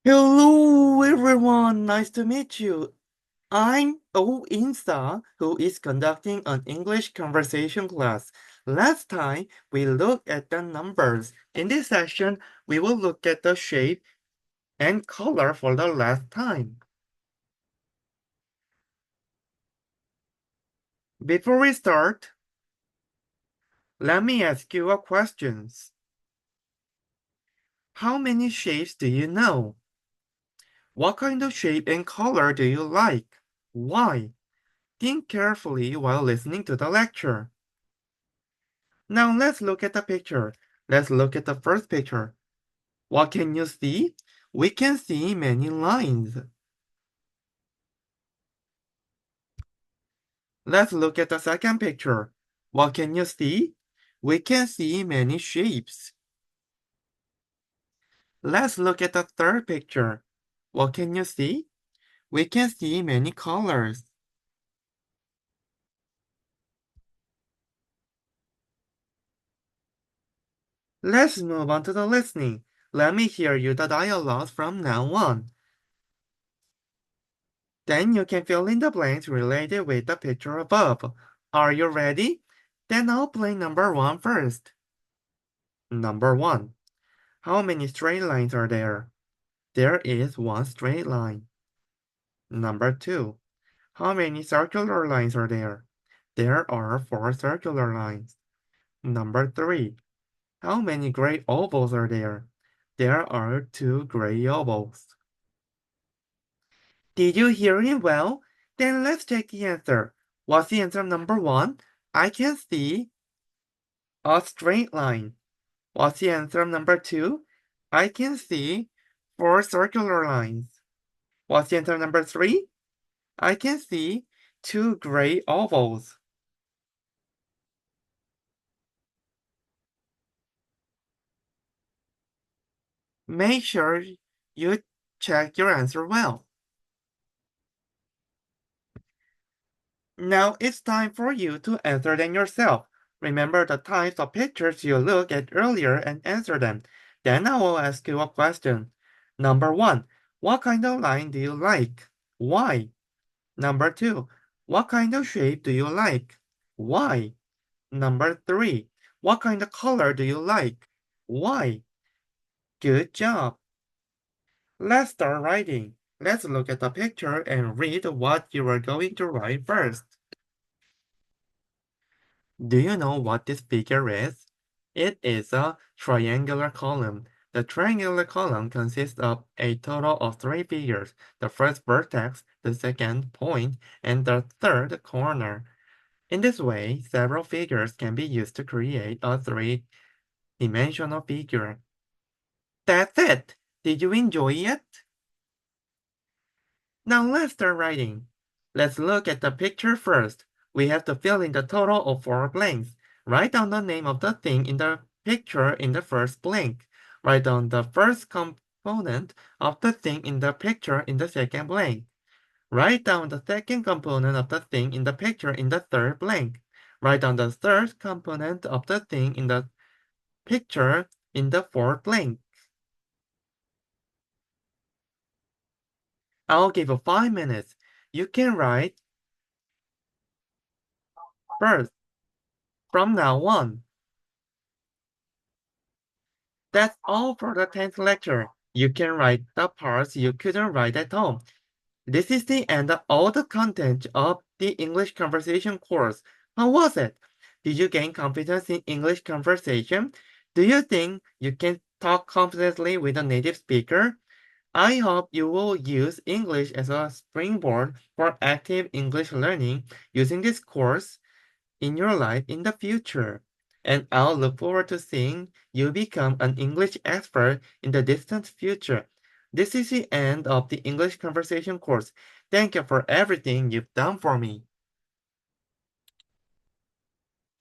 Hello everyone, nice to meet you. I'm Oh In-seok, who is conducting an English conversation class. Last time we looked at the numbers. In this session, we will look at the shape and color for the last time. Before we start, let me ask you a question. How many shapes do you know? What kind of shape and color do you like? Why? Think carefully while listening to the lecture. Now let's look at the picture. Let's look at the first picture. What can you see? We can see many lines. Let's look at the second picture. What can you see? We can see many shapes. Let's look at the third picture. What can you see? We can see many colors. Let's move on to the listening. Let me hear you the dialogues from now on. Then you can fill in the blanks related with the picture above. Are you ready? Then I'll play number one first. Number one. How many straight lines are there? There is one straight line. Number two. How many circular lines are there? There are four circular lines. Number three. How many gray ovals are there? There are two gray ovals. Did you hear it well? Then let's check the answer. What's the answer number one? I can see a straight line. What's the answer number two? I can see four circular lines. What's the answer number three? I can see two gray ovals. Make sure you check your answer well. Now it's time for you to answer them yourself. Remember the types of pictures you looked at earlier and answer them. Then I will ask you a question. Number one, what kind of line do you like? Why? Number two, what kind of shape do you like? Why? Number three, what kind of color do you like? Why? Good job. Let's start writing. Let's look at the picture and read what you are going to write first. Do you know what this figure is? It is a triangular column. The triangular column consists of a total of three figures, the first vertex, the second point, and the third corner. In this way, several figures can be used to create a three-dimensional figure. That's it! Did you enjoy it? Now let's start writing. Let's look at the picture first. We have to fill in the total of four blanks. Write down the name of the thing in the picture in the first blank. Write down the first component of the thing in the picture in the second blank. Write down the second component of the thing in the picture in the third blank. Write down the third component of the thing in the picture in the fourth blank. I'll give you 5 minutes. You can write first from now on. That's all for the 10th lecture. You can write the parts you couldn't write at home. This is the end of all the content of the English conversation course. How was it? Did you gain confidence in English conversation? Do you think you can talk confidently with a native speaker? I hope you will use English as a springboard for active English learning using this course in your life in the future. And I'll look forward to seeing you become an English expert in the distant future. This is the end of the English conversation course. Thank you for everything you've done for me.